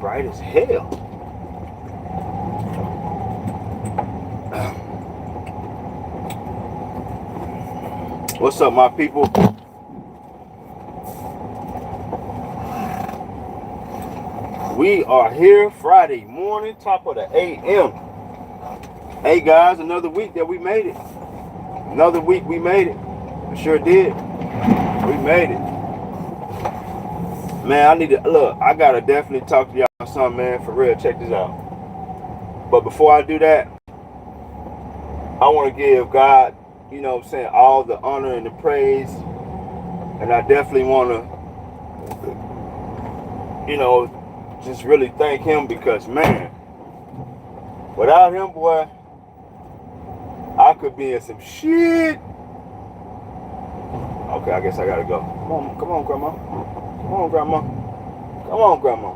bright as hell. What's up, my people? We are here Friday morning, top of the AM. Hey guys, another week that we made it. Another week we made it. I sure did. We made it. Man, I need to look. I gotta definitely talk to y'all something, man. For real, check this out. But before I do that, I want to give God, you know what I'm saying, all the honor and the praise. And I definitely want to, you know, just really thank him because, man, without him, boy, I could be in some shit. Okay, I guess I gotta go. Come on, Grandma. Come on, Grandma. Come on, Grandma.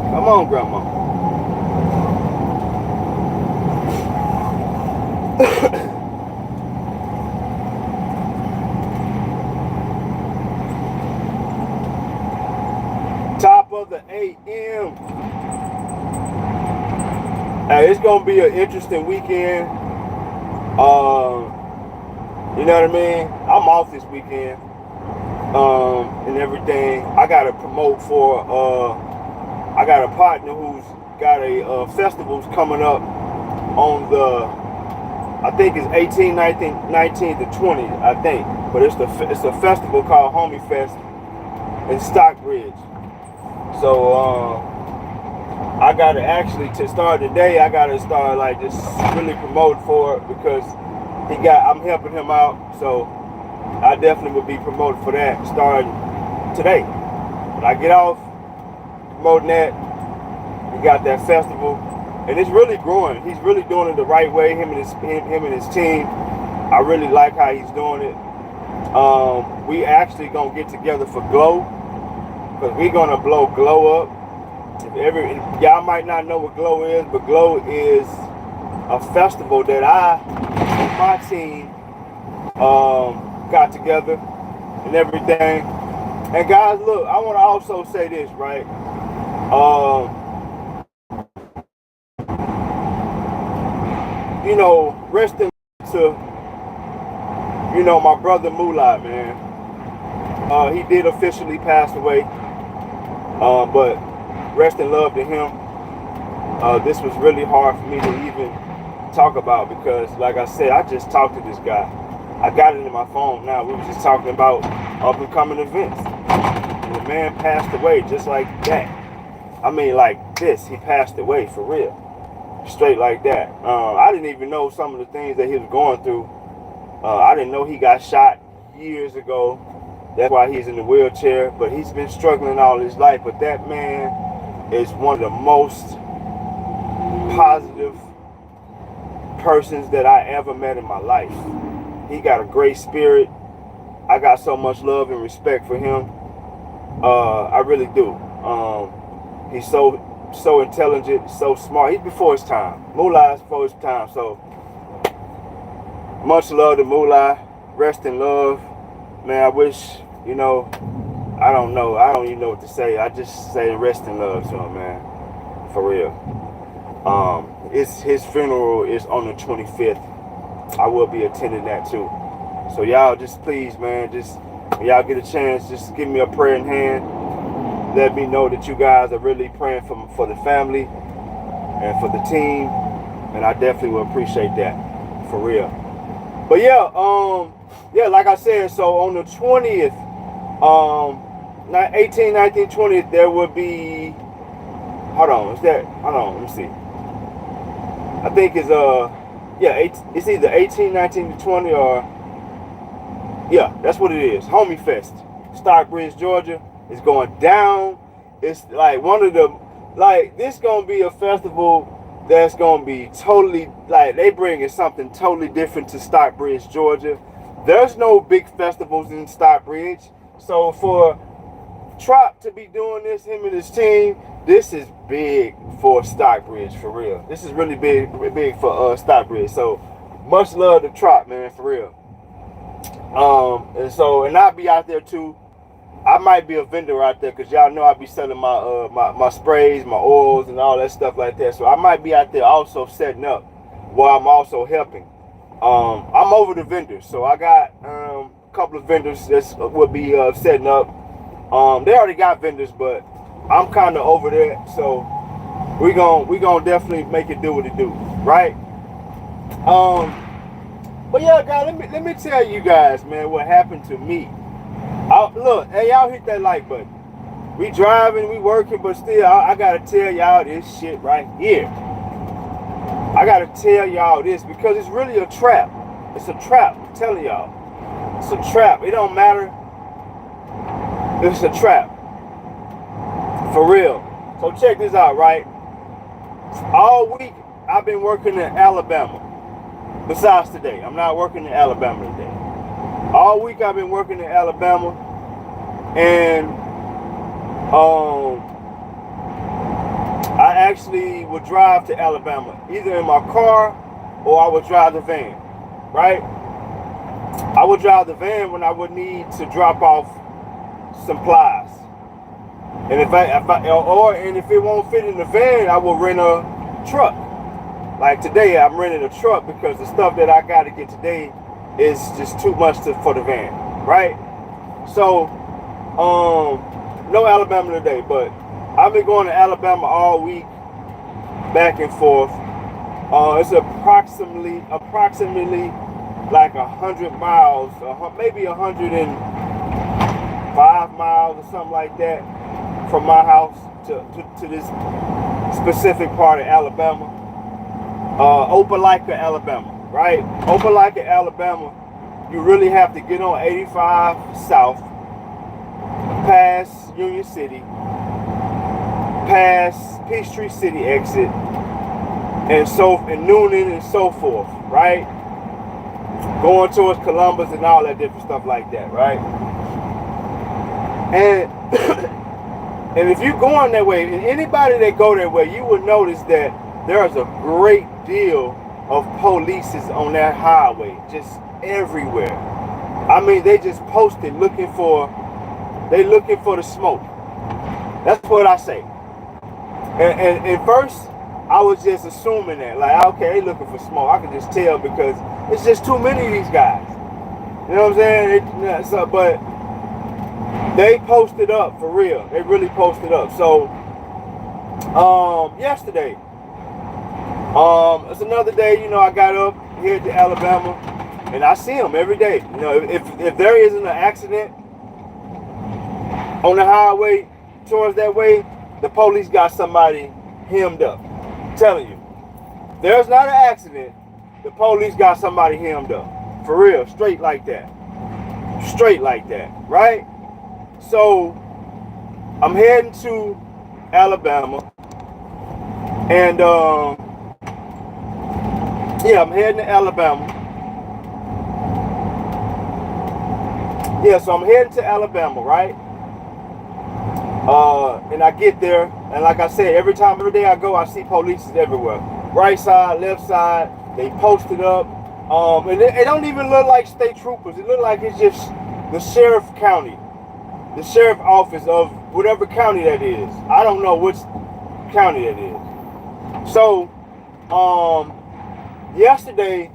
Come on, Grandma. Top of the AM. Hey, it's gonna be an interesting weekend. You know what I mean? I'm off this weekend. And everything. I gotta promote for I got a partner who's got a festivals coming up on the, I think it's 18, 19 to 20, I think. But it's a festival called Homie Fest in Stockbridge. So I gotta actually, to start today, I gotta start like just really promote for it because I'm helping him out. So I definitely would be promoted for that starting today. When I get off, promoting that, we got that festival, and it's really growing. He's really doing it the right way. Him and his team. I really like how he's doing it. We actually gonna get together for Glow, because we're gonna blow Glow up. Y'all might not know what Glow is, but Glow is a festival that my team got together and everything. And guys, look, I want to also say this, right? You know, rest in to, you know, my brother Moolah, man. He did officially pass away, but rest in love to him. This was really hard for me to even talk about because, like I said, I just talked to this guy. I got it in my phone now. We were just talking about up and coming events. And the man passed away just like that. I mean, like this. He passed away for real. Straight like that. I didn't even know some of the things that he was going through. I didn't know he got shot years ago. That's why he's in the wheelchair. But he's been struggling all his life. But that man is one of the most positive persons that I ever met in my life. He got a great spirit. I got so much love and respect for him. I really do. He's so intelligent, so smart. He's before his time. Moolah is before his time. So much love to Moolah. Rest in love. Man, I wish, you know, I don't know. I don't even know what to say. I just say rest in love to him, man. For real. His funeral is on the 25th. I will be attending that too. So y'all just please, man, just when y'all get a chance, just give me a prayer in hand. Let me know that you guys are really praying for the family and for the team. And I definitely will appreciate that. For real. But yeah, like I said, so on the 20th, 18, 19, 20th, there will be, hold on, let me see. I think it's it's either 18, 19 to 20 or, yeah, that's what it is. Homie Fest, Stockbridge, Georgia. It's going down. It's like one of the, like, this gonna be a festival that's gonna be totally, like, they bringing something totally different to Stockbridge, Georgia. There's no big festivals in Stockbridge. So for Trop to be doing this, him and his team, this is big for Stockbridge, for real. This is really big for Stockbridge. So much love to Trop, man, for real. And I'll be out there too. I might be a vendor out there because y'all know I be selling my sprays, my oils, and all that stuff like that. So I might be out there also setting up while I'm also helping. I'm over the vendors, so I got a couple of vendors that will be setting up. They already got vendors, but I'm kind of over there, so we gonna definitely make it do what it do, right? But yeah, guys, let me tell you guys, man, what happened to me. Look, hey, y'all hit that like button. We driving, we working, but still, I gotta tell y'all this shit right here. I gotta tell y'all this because it's really a trap. It's a trap. I'm telling y'all, it's a trap. It don't matter. It's a trap. For real. So check this out, right? All week I've been working in Alabama. Besides today, I'm not working in Alabama today. All week I've been working in Alabama, and I actually would drive to Alabama either in my car or I would drive the van, right? I would drive the van when I would need to drop off supplies, and if it won't fit in the van, I will rent a truck. Like today, I'm renting a truck because the stuff that I got to get today is just too much for the van, right? So, no Alabama today, but I've been going to Alabama all week, back and forth. It's approximately like 100 miles, maybe 105 miles or something like that from my house to this specific part of Alabama. Opelika, Alabama, right? Opelika, Alabama, you really have to get on 85 South, past Union City, past Peachtree City exit, and Noonan and so forth, right? Going towards Columbus and all that different stuff like that, right? And and if you're going that way, and anybody that go that way, you will notice that there's a great deal of police on that highway, just everywhere. I mean, they just posted looking for the smoke. That's what I say. And first, I was just assuming that, like, okay, they looking for smoke. I can just tell because it's just too many of these guys. You know what I'm saying? But they posted up for real. They really posted up. So, yesterday, it's another day. You know, I got up here to Alabama, and I see them every day. You know, if there isn't an accident on the highway towards that way, the police got somebody hemmed up. I'm telling you, if there's not an accident, the police got somebody hemmed up. For real, straight like that. Straight like that, right? So, I'm heading to Alabama, and yeah, I'm heading to Alabama. Yeah, so I'm heading to Alabama, right? And I get there, and like I said, every day I go, I see police everywhere. Right side, left side, they posted up. And it don't even look like state troopers. It look like it's just the sheriff county, the sheriff office of whatever county that is. I don't know which county that is. So, yesterday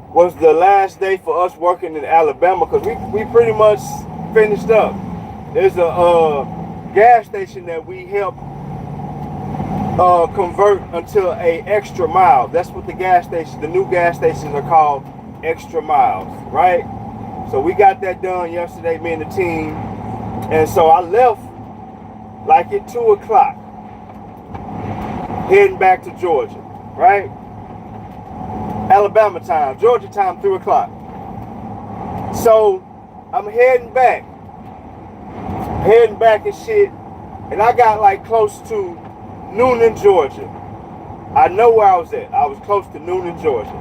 was the last day for us working in Alabama because we pretty much finished up. There's a gas station that we help convert until a extra mile. That's what the new gas stations are called, extra miles, right? So we got that done yesterday, me and the team. And so I left like at 2 o'clock, heading back to Georgia, right? Alabama time, Georgia time, 3 o'clock. So I'm heading back and shit, and I got like close to Noonan, Georgia. I know where I was at. I was close to Noonan, Georgia.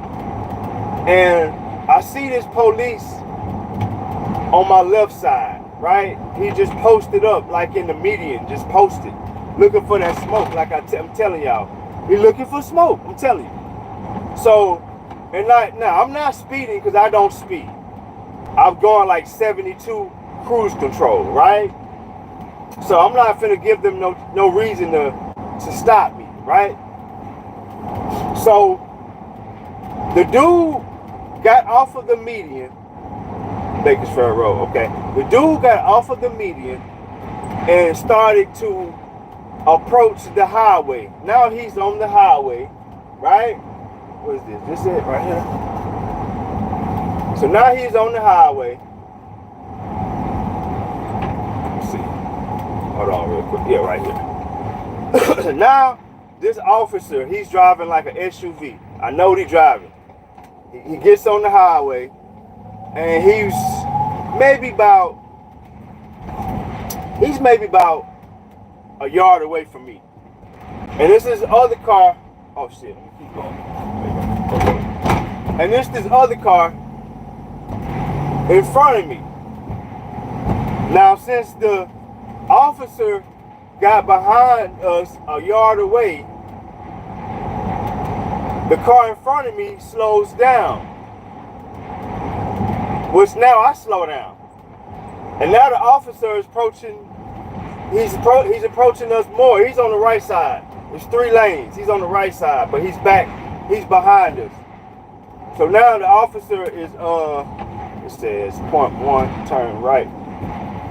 And I see this police on my left side, right? He just posted up like in the median, just posted, looking for that smoke, like I'm telling y'all. He looking for smoke, I'm telling you. So, and now I'm not speeding because I don't speed. I'm going like 72 cruise control, right? So I'm not finna give them no reason to stop me, right? So the dude got off of the median, Bakersfield Road, okay? The dude got off of the median and started to approach the highway. Now he's on the highway, right? What is this? This it right here? So now he's on the highway. Let's see. Hold on real quick. Yeah, right here. Now, this officer, he's driving like an SUV. I know what he's driving. He gets on the highway, and he's maybe about a yard away from me. And this is other car. Oh shit, let me keep going. And this other car in front of me. Now, since the officer got behind us a yard away, the car in front of me slows down. Which now I slow down. And now the officer is approaching. He's approaching us more. He's on the right side. There's 3 lanes. He's on the right side, but he's behind us. So now the officer is it says point 1, turn right.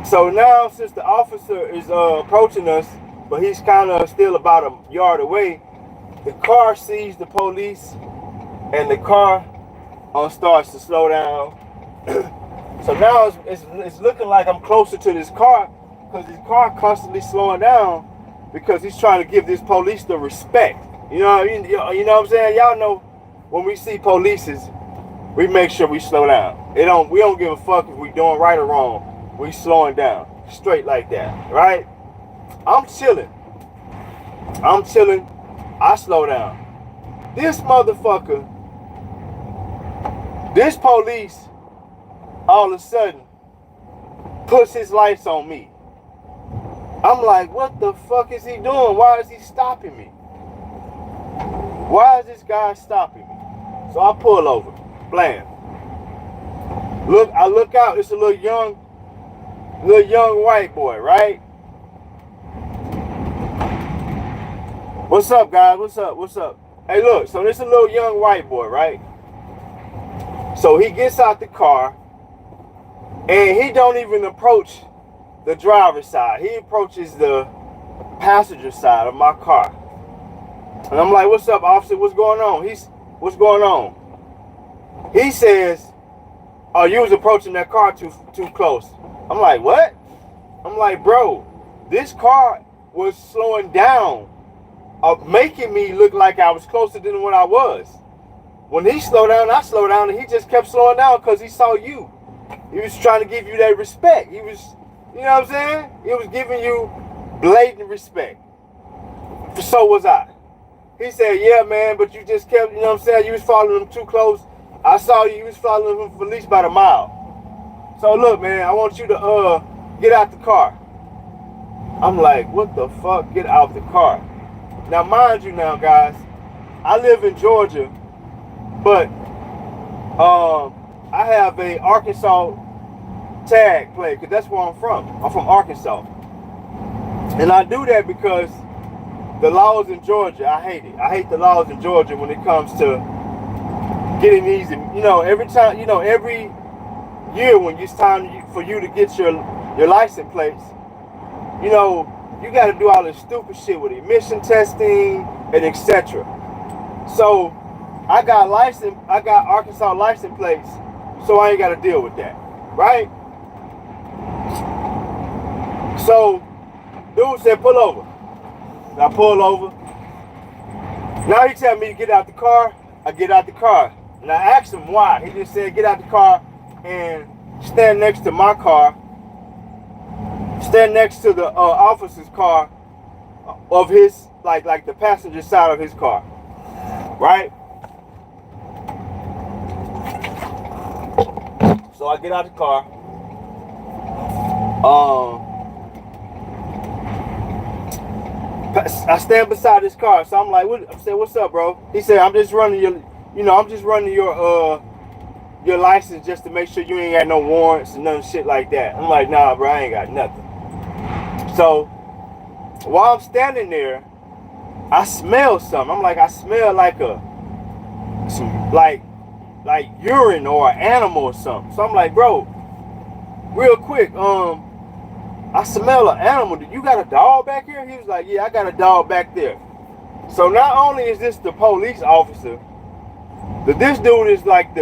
So now, since the officer is approaching us, but he's kind of still about a yard away, the car sees the police, and the car starts to slow down. So now it's looking like I'm closer to this car, because this car constantly slowing down because he's trying to give this police the respect. You know what I mean? You know what I'm saying? Y'all know when we see polices, we make sure we slow down. We don't give a fuck if we doing right or wrong. We slowing down. Straight like that, right? I'm chilling. I slow down. This motherfucker, this police, all of a sudden, puts his lights on me. I'm like, what the fuck is he doing? Why is he stopping me? Why is this guy stopping me? So I pull over. Blam. I look out. It's a little young white boy, right? What's up, guys? What's up? Hey, look. So this is a little young white boy, right? So he gets out the car, and he don't even approach the driver's side. He approaches the passenger side of my car. And I'm like, what's up, officer? What's going on? What's going on? He says, oh, you was approaching that car too close. I'm like, what? I'm like, bro, this car was slowing down, making me look like I was closer than what I was. When he slowed down, I slowed down, and he just kept slowing down because he saw you. He was trying to give you that respect. He was, you know what I'm saying? He was giving you blatant respect. So was I. He said, yeah, man, but you just kept, you know what I'm saying? You was following him too close. I saw you was following him for at least about a mile. So look, man, I want you to get out the car. I'm like, what the fuck? Get out the car. Now, mind you now, guys, I live in Georgia, but I have a Arkansas tag plate, because that's where I'm from. I'm from Arkansas. And I do that because the laws in Georgia, I hate it. I hate the laws in Georgia when it comes to getting these, you know, every time, you know, every year when it's time for you to get your license plates, you know, you got to do all this stupid shit with emission testing and etc. So I got Arkansas license plates, so I ain't got to deal with that, right? So dude said, pull over. And I pull over. Now he tell me to get out the car. I get out the car. And I asked him why. He just said, get out the car and stand next to my car. Stand next to the officer's car of his, like the passenger side of his car. Right? So I get out the car. I stand beside his car. So I'm like, I said, what's up, bro? He said, I'm just running your your license just to make sure you ain't got no warrants and none shit like that. I'm like, nah, bro, I ain't got nothing. So while I'm standing there, I smell something. I'm like, I smell like like urine or an animal or something. So I'm like, bro, real quick, I smell an animal. You got a dog back here? He was like, yeah, I got a dog back there. So not only is this the police officer, but this dude is like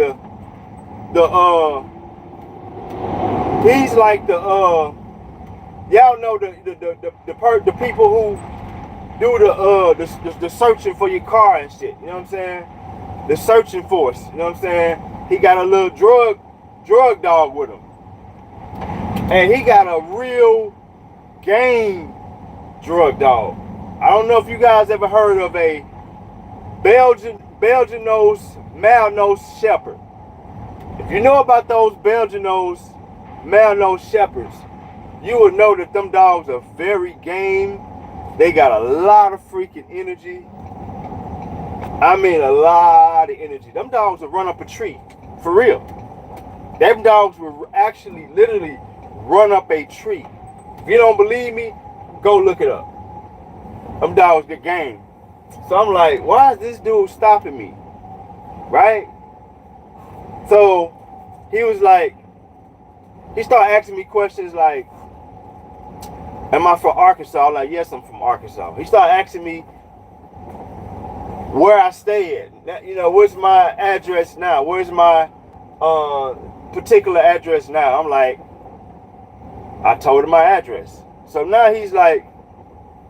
he's like y'all know the people who do the searching for your car and shit. You know what I'm saying? The searching force. You know what I'm saying? He got a little drug dog with him, and he got a real game drug dog. I don't know if you guys ever heard of a Belgian nose mal-nosed shepherd. If you know about those Belgian nose mal-nosed shepherds, you will know that them dogs are very game. They got a lot of freaking energy. I mean, a lot of energy. Them dogs will run up a tree, for real. Them dogs will actually, literally run up a tree. If you don't believe me, go look it up. Them dogs get game. So I'm like, why is this dude stopping me? Right? So he was like, he started asking me questions like, am I from Arkansas? I'm like, yes, I'm from Arkansas. He started asking me where I stay at. You know, where's my address now? Where's my particular address now? I'm like, I told him my address. So now he's like,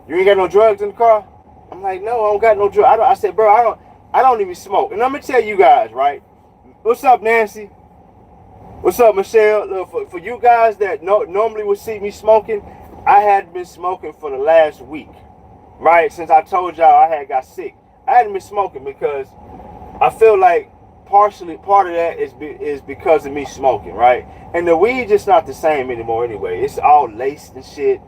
you ain't got no drugs in the car? I'm like, no, I don't got no drugs. I said, bro, I don't even smoke. And I'm gonna tell you guys, right? What's up, Nancy? What's up, Michelle? Look, for you guys that normally would see me smoking, I had been smoking for the last week, right? Since I told y'all I had got sick. I hadn't been smoking because I feel like partially part of that is because of me smoking, right? And the weed just not the same anymore anyway. It's all laced and shit.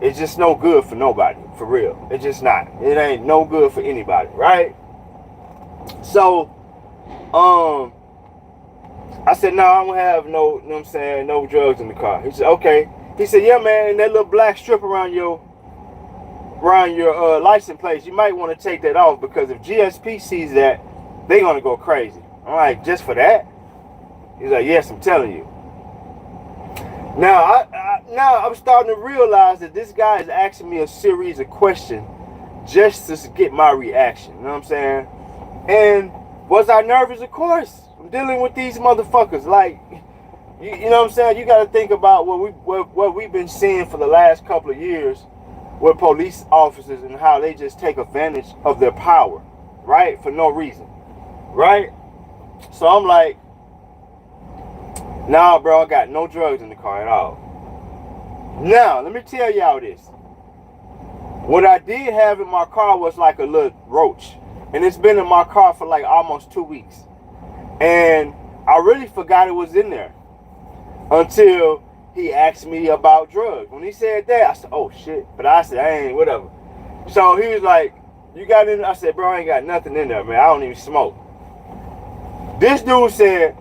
It's just no good for nobody, for real. It's just not. It ain't no good for anybody, right? So, I said, no, I don't have no, you know what I'm saying, no drugs in the car. He said, okay. He said, yeah, man, and that little black strip around your license plate, you might want to take that off because if GSP sees that, they're going to go crazy. I'm like, just for that? He's like, yes, I'm telling you. Now, I'm starting to realize that this guy is asking me a series of questions just to get my reaction. You know what I'm saying? And was I nervous? Of course. I'm dealing with these motherfuckers. Like, you know what I'm saying? You got to think about what we've been seeing for the last couple of years with police officers and how they just take advantage of their power, right? For no reason, right? So I'm like, nah, bro, I got no drugs in the car at all. Now, let me tell y'all this. What I did have in my car was like a little roach. And it's been in my car for like almost 2 weeks. And I really forgot it was in there until he asked me about drugs. When he said that, I said, oh shit. But I said, I ain't, whatever. So he was like, you got in? I said, bro, I ain't got nothing in there, man. I don't even smoke. This dude said,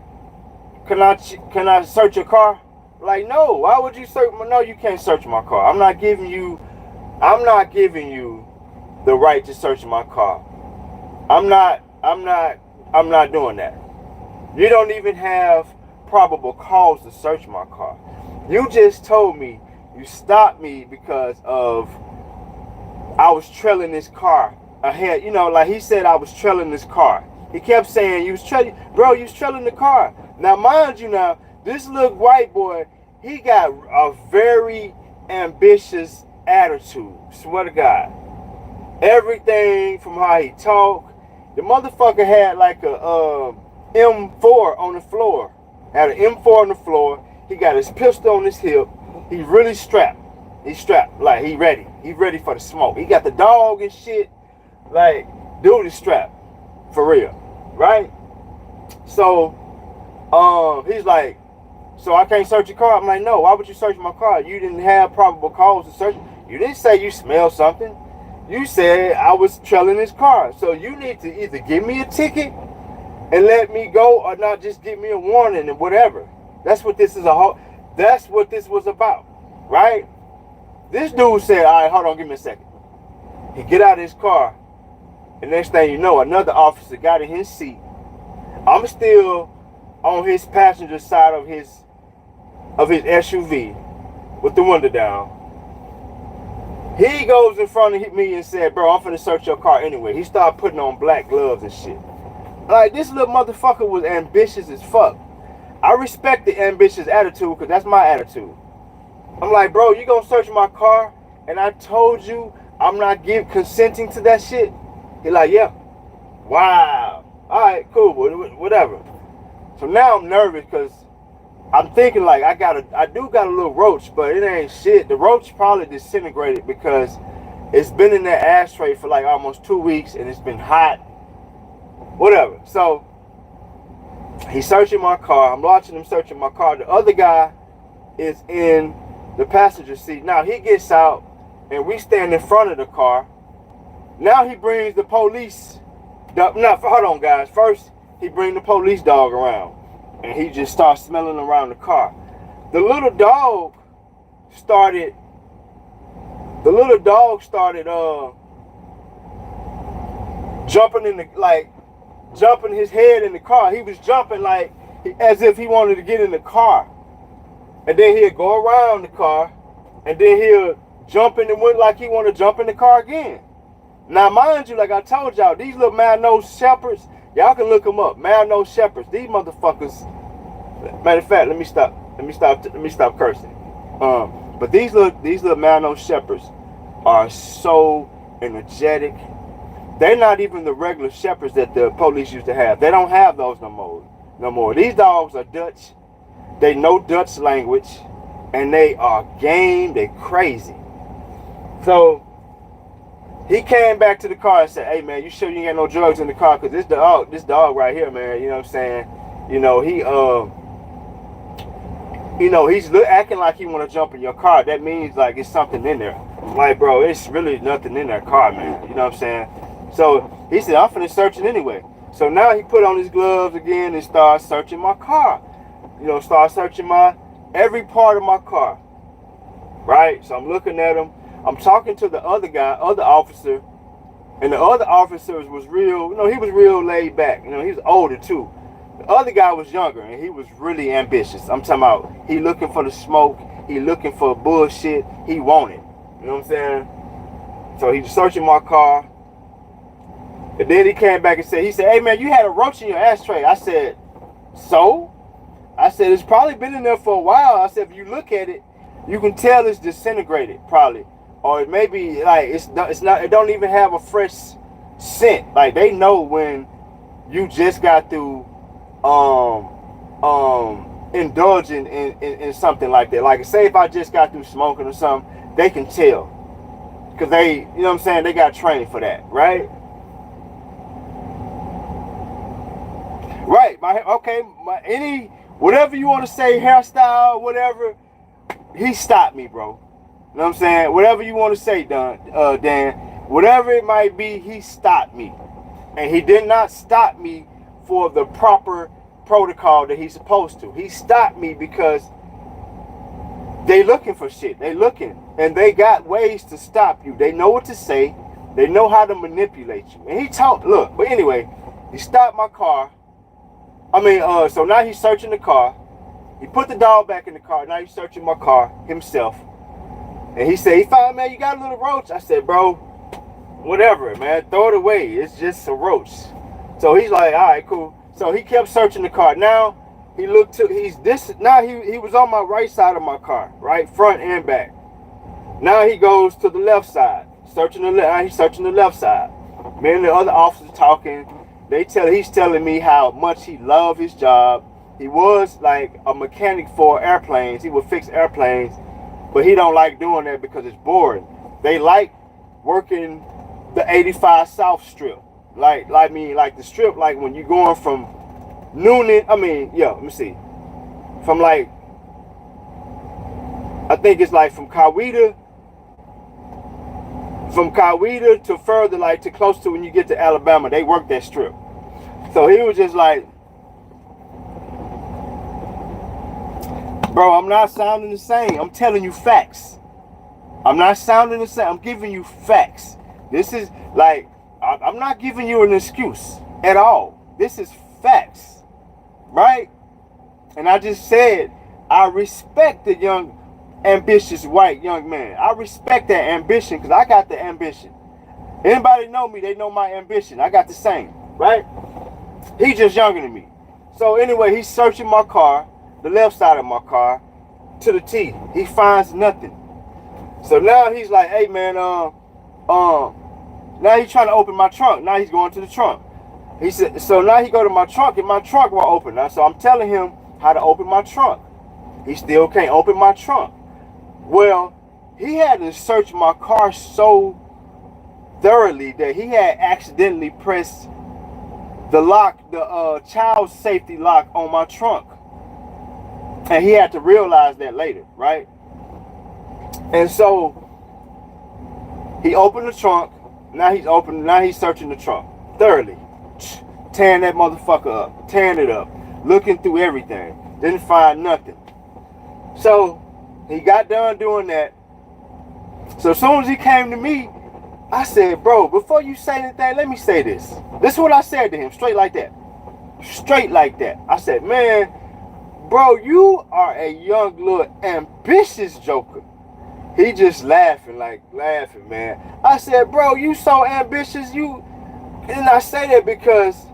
can I search your car? Like, no, why would you search? No, you can't search my car. I'm not giving you the right to search my car. I'm not doing that. You don't even have probable cause to search my car. You just told me you stopped me because of I was trailing this car ahead. You know, like he said I was trailing this car. He kept saying you was trailing, bro, you was trailing the car. Now, mind you now, this little white boy, he got a very ambitious attitude. Swear to God. Everything from how he talked. The motherfucker had like a M4 on the floor. Had an M4 on the floor. He got his pistol on his hip. He really strapped. He's strapped. Like, he ready. He ready for the smoke. He got the dog and shit. Like, dude is strapped. For real. Right? So, he's like, so I can't search your car? I'm like, no, why would you search my car? You didn't have probable cause to search. You didn't say you smelled something. You said I was trailing this car. So you need to either give me a ticket and let me go, or not just give me a warning and whatever. That's what this is that's what this was about, right? This dude said, all right, hold on, give me a second. He get out of his car, and next thing you know, another officer got in his seat. I'm still on his passenger side of his SUV with the window down. He goes in front of me and said, bro, I'm finna search your car anyway. He started putting on black gloves and shit. Like, this little motherfucker was ambitious as fuck. I respect the ambitious attitude, because that's my attitude. I'm like, bro, you gonna search my car, and I told you I'm not consenting to that shit? He like, yeah. Wow. All right, cool, whatever. So now I'm nervous, because I'm thinking like I do got a little roach, but it ain't shit. The roach probably disintegrated because it's been in that ashtray for like almost 2 weeks, and it's been hot. Whatever. So he's searching my car. I'm watching him searching my car. The other guy is in the passenger seat. Now he gets out, and we stand in front of the car. Now he brings the police. Hold on, guys. First, he brings the police dog around, and he just starts smelling around the car. The little dog started jumping his head in the car. He was jumping like as if he wanted to get in the car. And then he'll go around the car, and then he'll jump in the window like he want to jump in the car again. Now, mind you, like I told y'all, these little man-nosed shepherds, y'all can look them up. Man-nosed shepherds, these motherfuckers. Matter of fact, let me stop cursing. But these little man-nosed shepherds are so energetic. They're not even the regular shepherds that the police used to have. They don't have those no more. These dogs are Dutch. They know Dutch language, and they are game. They crazy. So he came back to the car and said, "Hey man, you sure you ain't got no drugs in the car? Cause this dog right here, man. You know what I'm saying? You know he's acting like he want to jump in your car. That means like it's something in there. I'm like, bro, it's really nothing in that car, man. You know what I'm saying?" So he said, "I'm finna search it anyway." So now he put on his gloves again and started searching my car. Start searching every part of my car. Right? So I'm looking at him. I'm talking to the other officer, and the other officer was real, he was real laid back. He was older too. The other guy was younger, and he was really ambitious. I'm talking about he looking for the smoke, he looking for bullshit, he wanted. You know what I'm saying? So he's searching my car. And then he came back and said, "Hey man, you had a roach in your ashtray." I said, "So?" I said, "It's probably been in there for a while." I said, "If you look at it, you can tell it's disintegrated, probably, or it may be like it's not. It don't even have a fresh scent. Like they know when you just got through indulging in something like that. Like say if I just got through smoking or something, they can tell because they, you know what I'm saying, they got trained for that, right?" Right. Whatever you want to say, hairstyle, whatever, he stopped me, bro. You know what I'm saying? Whatever you want to say, Dan, whatever it might be, he stopped me. And he did not stop me for the proper protocol that he's supposed to. He stopped me because they looking for shit. They looking. And they got ways to stop you. They know what to say. They know how to manipulate you. And he look, but anyway, he stopped my car. So now he's searching the car. He put the dog back in the car. Now he's searching my car himself. And he said, "Man, you got a little roach." I said, "Bro, whatever, man. Throw it away. It's just a roach." So he's like, "All right, cool." So he kept searching the car. Now he looked to, he was on my right side of my car, right? Front and back. Now he goes to the left side. He's searching the left side. Me and the other officers talking. He's telling me how much he loved his job. He was like a mechanic for airplanes. He would fix airplanes, but he don't like doing that because it's boring. They like working the 85 South strip. Like the strip, like when you're going from Noonan, let me see. From like, I think it's like from Coweta to further, like to close to when you get to Alabama, they work that strip. So he was just like, bro, I'm not sounding the same. I'm telling you facts. I'm not sounding the same. I'm giving you facts. This is like, I'm not giving you an excuse at all. This is facts, right? And I just said, I respect the young, ambitious white young man. I respect that ambition because I got the ambition. Anybody know me, they know my ambition. I got the same, right? He just younger than me. So anyway, he's searching my car, the left side of my car, to the T. He finds nothing. So now he's like, hey man, now he's trying to open my trunk. Now he's going to the trunk. He said, so now he go to my trunk and my trunk won't open. Now, so I'm telling him how to open my trunk. He still can't open my trunk. Well, he had to search my car so thoroughly that he had accidentally pressed the lock, the child safety lock on my trunk. And he had to realize that later, right? And so he opened the trunk. Now he's searching the trunk thoroughly. Tearing that motherfucker up. Tearing it up. Looking through everything. Didn't find nothing. So he got done doing that. So as soon as he came to me, I said, bro, before you say anything, let me say this. This is what I said to him, straight like that. Straight like that. I said, man, bro, you are a young little ambitious joker. He just laughing, man. I said, bro, you so ambitious. And I say that because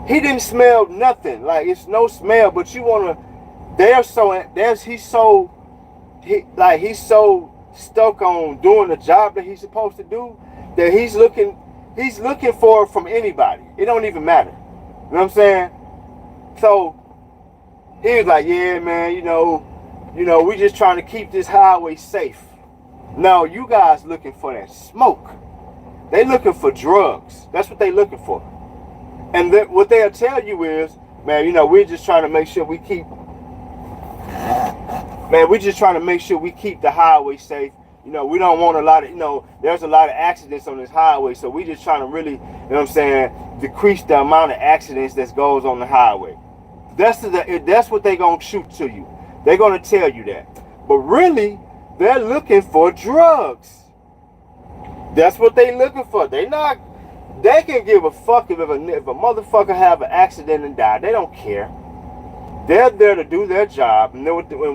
he didn't smell nothing. Like, it's no smell, but you want to, he's so stuck on doing the job that he's supposed to do that he's looking for it from anybody. It don't even matter. You know what I'm saying? So he was like, yeah, man, we just trying to keep this highway safe. No, you guys looking for that smoke. They looking for drugs. That's what they looking for. And what they'll tell you is, man, we're just trying to make sure we keep the highway safe. We don't want a lot of, there's a lot of accidents on this highway. So we just trying to really, decrease the amount of accidents that goes on the highway. That's what they're going to shoot to you. They're going to tell you that. But really, they're looking for drugs. That's what they're looking for. They can give a fuck if a motherfucker have an accident and die. They don't care. They're there to do their job, and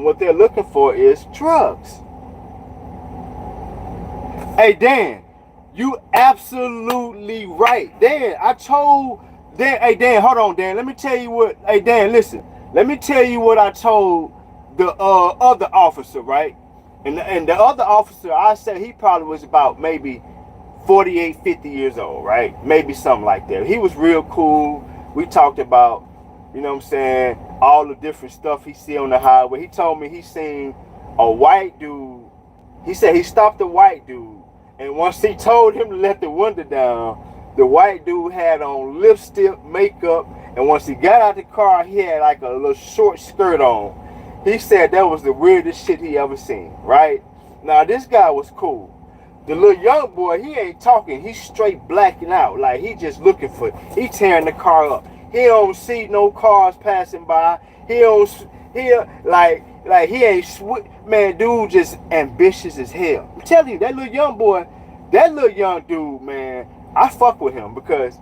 what they're looking for is drugs. Hey, Dan, you absolutely right. Dan, hey, Dan, hold on, Dan. Let me tell you what, hey, Dan, listen. Let me tell you what I told the other officer, right? And the other officer, I said he probably was about maybe 48, 50 years old, right? Maybe something like that. He was real cool. We talked about, all the different stuff he see on the highway. He told me he seen a white dude. He said he stopped a white dude. And once he told him to let the window down, the white dude had on lipstick, makeup. And once he got out the car, he had like a little short skirt on. He said that was the weirdest shit he ever seen, right? Now, this guy was cool. The little young boy, he ain't talking. He's straight blacking out. Like, he just looking for it. He tearing the car up. He don't see no cars passing by. He ain't man, dude just ambitious as hell. I'm telling you, that little young dude, man, I fuck with him because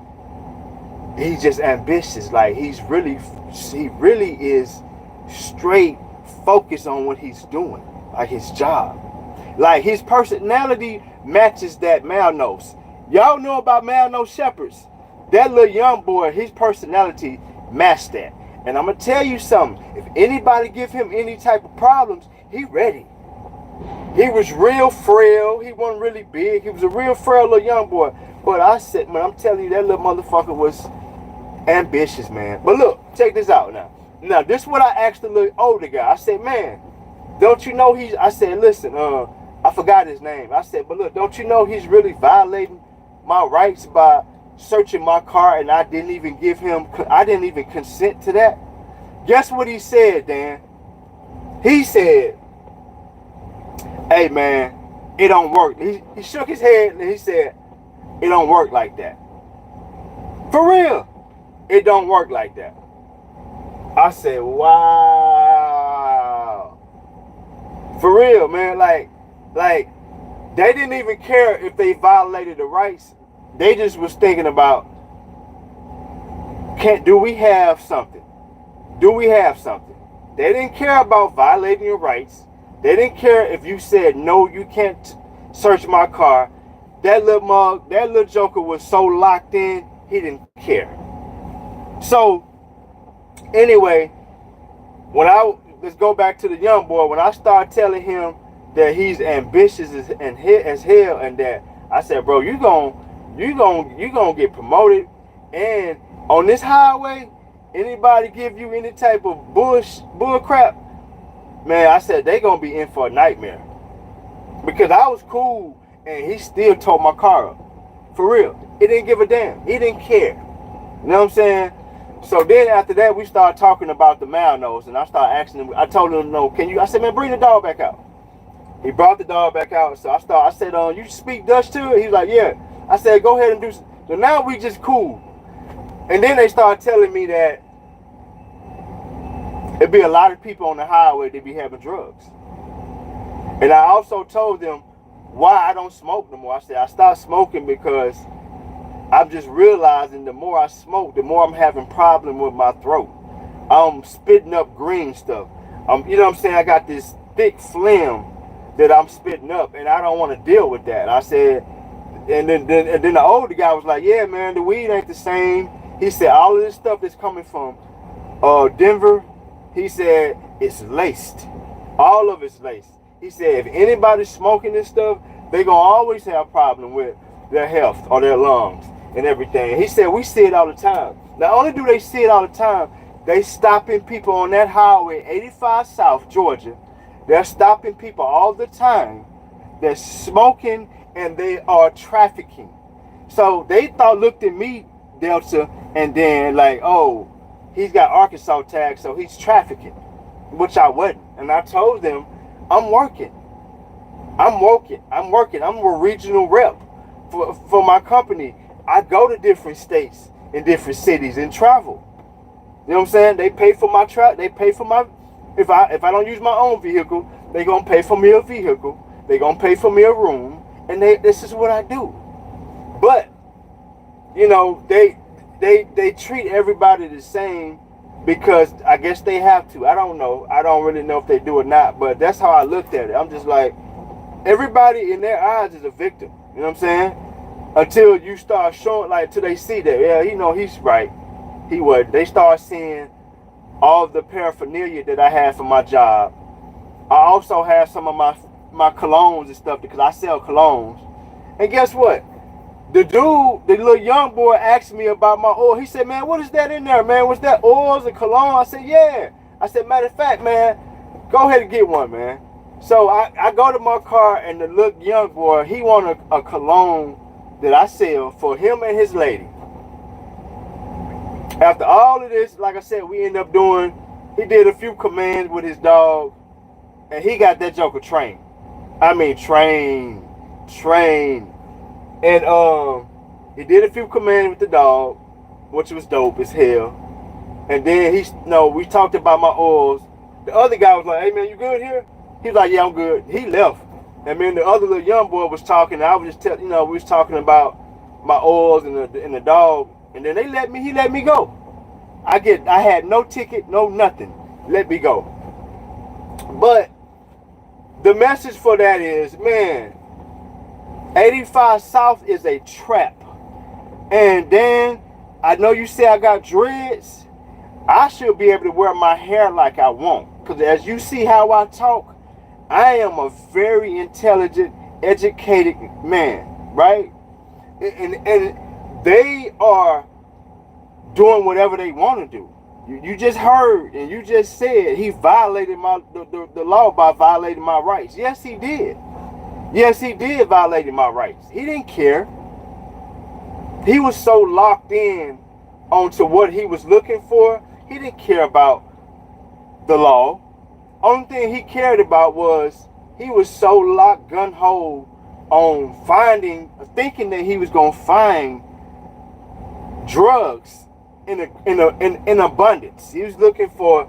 he's just ambitious. Like, he really is straight focused on what he's doing, like his job. Like, his personality matches that Malnose. Y'all know about Malnose shepherds. That little young boy, his personality matched that. And I'm going to tell you something. If anybody give him any type of problems, he ready. He was real frail. He wasn't really big. He was a real frail little young boy. But I said, man, I'm telling you, that little motherfucker was ambitious, man. But look, check this out now. Now, this is what I asked the little older guy. I said, man, don't you know I said, listen, I forgot his name. I said, but look, don't you know he's really violating my rights by searching my car and I didn't even consent to that? Guess what he said, Dan? He said, hey, man, it don't work. He shook his head and he said, it don't work like that. For real. It don't work like that. I said, wow. For real, man. Like they didn't even care if they violated the rights. They just was thinking about, do we have something? Do we have something? They didn't care about violating your rights. They didn't care if you said, no, you can't search my car. That little joker was so locked in, he didn't care. So, anyway, let's go back to the young boy. When I started telling him that he's ambitious as hell, and that I said, bro, you gonna get promoted, and on this highway, anybody give you any type of bull crap, man, I said they gonna be in for a nightmare. Because I was cool, and he still towed my car up. For real. He didn't give a damn. He didn't care. You know what I'm saying? So then after that, we started talking about the malnose, and I started asking him. I told him, no, I said, man, bring the dog back out. He brought the dog back out. So I said, you speak Dutch too? He was like, yeah. I said, go ahead and do so. So now we just cool. And then they started telling me that it'd be a lot of people on the highway that be having drugs. And I also told them why I don't smoke no more. I said, I stopped smoking because I'm just realizing the more I smoke, the more I'm having problem with my throat. I'm spitting up green stuff. You know what I'm saying? I got this thick phlegm that I'm spitting up, and I don't want to deal with that. I said, and then the older guy was like, yeah, man, the weed ain't the same. He said, all of this stuff that's coming from Denver, he said, it's laced. All of it's laced. He said, if anybody's smoking this stuff, they're going to always have a problem with their health or their lungs and everything. He said, we see it all the time. Not only do they see it all the time, they stopping people on that highway, 85 South, Georgia. They're stopping people all the time. They're smoking and they are trafficking. So they looked at me, Delta, and then like, oh, he's got Arkansas tags, so he's trafficking, which I wasn't. And I told them, I'm working. I'm a regional rep for my company. I go to different states and different cities and travel. You know what I'm saying? They pay for my truck. They pay for my, if I don't use my own vehicle, they gonna pay for me a vehicle. They gonna pay for me a room, and this is what I do. But you know, they treat everybody the same because I guess they have to. I don't know. I don't really know if they do or not, but that's how I looked at it. I'm just like, everybody in their eyes is a victim. You know what I'm saying? Until you start showing, like, till they see that, yeah, you know, he's right. He would. They start seeing all the paraphernalia that I had for my job. I also have some of my colognes and stuff because I sell colognes. And guess what? The little young boy asked me about my oil. He said, man, what is that in there, man? Was that oils and cologne? I said, yeah. I said, matter of fact, man, go ahead and get one, man. So I go to my car, and the little young boy, he wanted a cologne that I sell for him and his lady. After all of this, like I said, we end up doing, he did a few commands with his dog, and he got that joker trained. I mean, trained. And he did a few commands with the dog, which was dope as hell. And then we talked about my oils. The other guy was like, hey man, you good here? He was like, yeah, I'm good. He left. And then the other little young boy was talking, and I was just we was talking about my oils and the dog. And then he let me go. I had no ticket, no nothing. Let me go. But the message for that is, man, 85 South is a trap. And then I know you say I got dreads. I should be able to wear my hair like I want. Because as you see how I talk, I am a very intelligent, educated man, right? And they are doing whatever they want to do. You just heard and you just said he violated the law by violating my rights. Yes, he did. Yes, he did violate my rights. He didn't care. He was so locked in onto what he was looking for, he didn't care about the law. Only thing he cared about was he was so locked gun-ho on thinking that he was going to find drugs in abundance. He was looking for.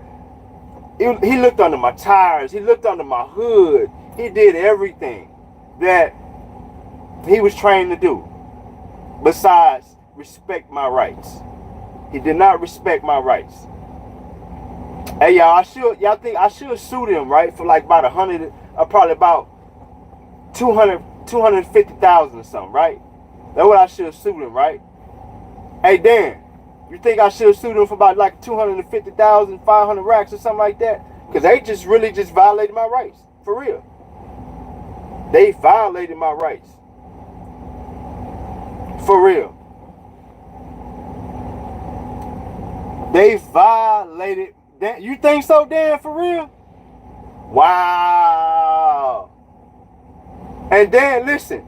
He looked under my tires. He looked under my hood. He did everything that he was trained to do, besides respect my rights. He did not respect my rights. Hey y'all, y'all think I should sue them, right? For like about 100, probably about 250,000 or something, right? That's what I should sue them, right? Hey Dan, you think I should sue them for about like 250,000, 500 racks or something like that? Because they just really just violated my rights, for real. They violated my rights, for real. They violated. Dan, you think so, Dan? For real? Wow. And Dan, listen.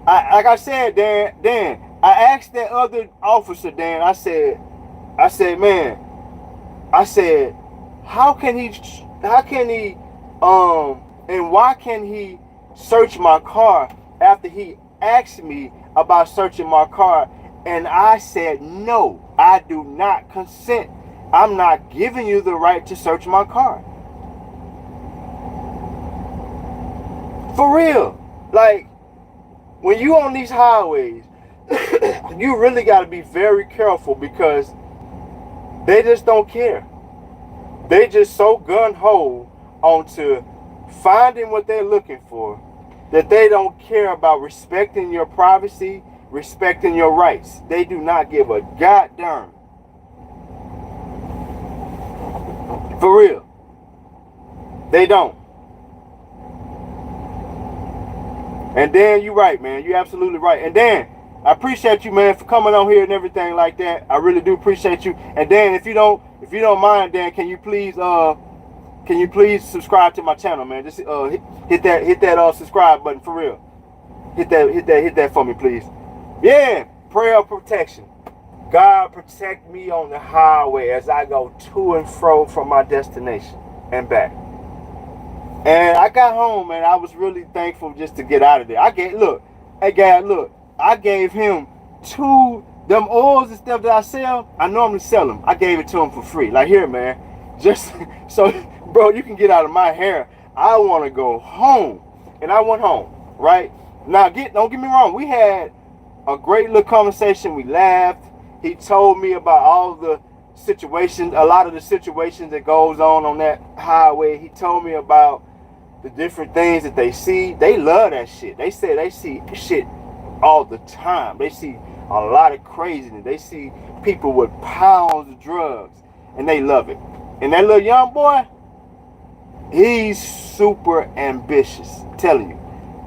Like I said, Dan, I asked that other officer, Dan. I said, man, how can he, and why can he search my car after he asked me about searching my car? And I said, no, I do not consent. I'm not giving you the right to search my car. For real. Like, when you on these highways, you really got to be very careful, because they just don't care. They just so gun-ho onto finding what they're looking for that they don't care about respecting your privacy, respecting your rights. They do not give a goddamn. For real. They don't. And Dan, you're right, man. You're absolutely right. And Dan, I appreciate you, man, for coming on here and everything like that. I really do appreciate you. And Dan, if you don't mind, Dan, can you please subscribe to my channel, man? Just hit that subscribe button, for real. Hit that for me, please. Yeah, prayer of protection. God protect me on the highway as I go to and fro from my destination and back. And I got home, man. I was really thankful just to get out of there. I gave him them oils and stuff that I sell. I normally sell them. I gave it to him for free. Like, here, man. Just so, bro, you can get out of my hair. I want to go home. And I went home, right? Now, don't get me wrong. We had a great little conversation. We laughed. He told me about all the situations, a lot of the situations that goes on that highway. He told me about the different things that they see. They love that shit. They say they see shit all the time. They see a lot of craziness. They see people with pounds of drugs, and they love it. And that little young boy, he's super ambitious. I'm telling you,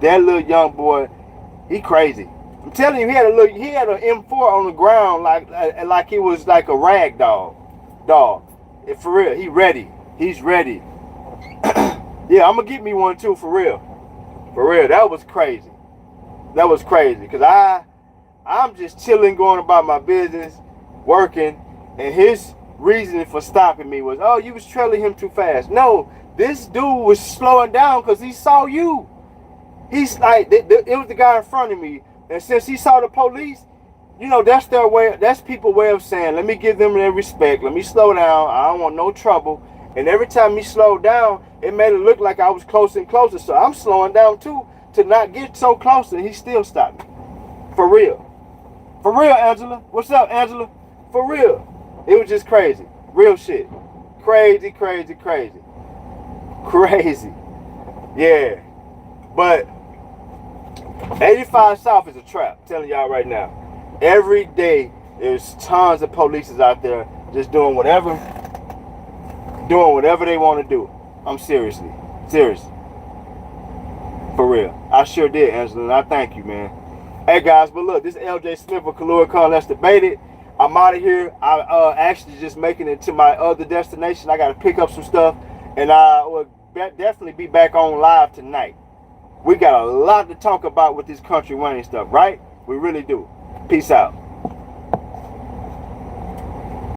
that little young boy, he crazy. I'm telling you, he had an M4 on the ground like it was like a rag dog. And for real, he's ready. Yeah, I'm gonna get me one too, for real. For real, that was crazy. Because I'm just chilling, going about my business, working, and his reasoning for stopping me was, oh, you was trailing him too fast. No, this dude was slowing down because he saw you. He's like, it was the guy in front of me, and since he saw the police, you know, that's people's way of saying, let me give them their respect, let me slow down, I don't want no trouble. And every time he slowed down, it made it look like I was closer and closer, so I'm slowing down too, to not get so close, and he still stopped me. For real, Angela. What's up, Angela? For real. It was just crazy. Real shit. Crazy. Yeah. But 85 South is a trap. I'm telling y'all right now. Every day there's tons of police out there just doing whatever they want to do. I'm serious. For real. I sure did, Angela, and I thank you, man. Hey guys, but look, this is LJ Smith with Kalua Khan. Let's debate it. I'm out of here. I actually just making it to my other destination. I got to pick up some stuff, and I will definitely be back on live tonight. We got a lot to talk about with this Country Wayne stuff, right? We really do. Peace out.